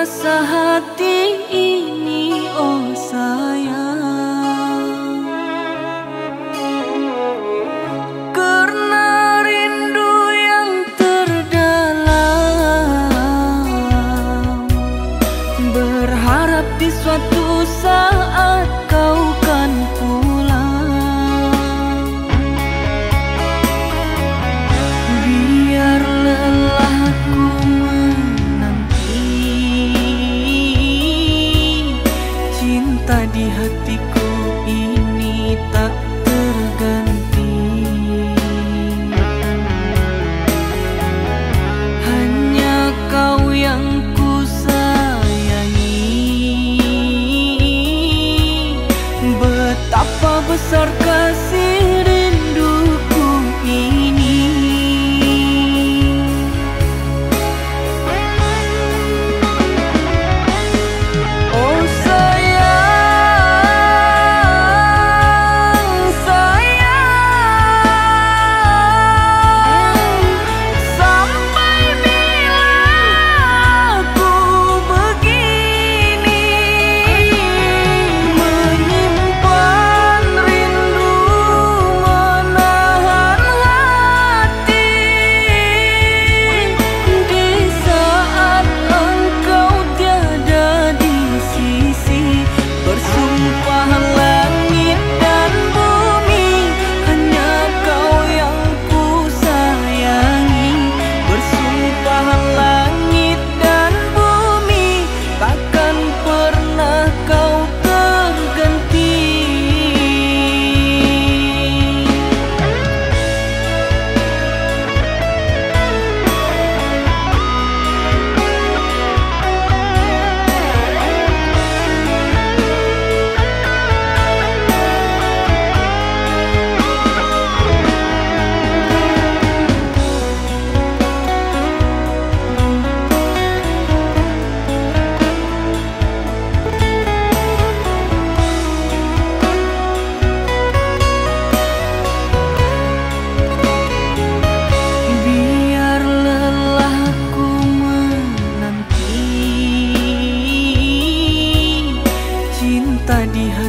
rasa hati ini, oh sayang. Karena rindu yang terdalam, berharap di suatu saat kau kan pulang. Biar lelahku menanti, cinta di hatiku ini tak terganti. Hanya kau yang ku sayangi, betapa besar kasih rinduku ini. Oh sayang, sayang, sampai bila aku begini menyimpan rindu, menahan hati di saat engkau tiada di sisi. Bersumpah langit dan bumi, hanya kau yang ku sayangi. Bersumpah langit dan bumi, takkan pernah kau terganti. Biar lelahku menanti, cinta di hati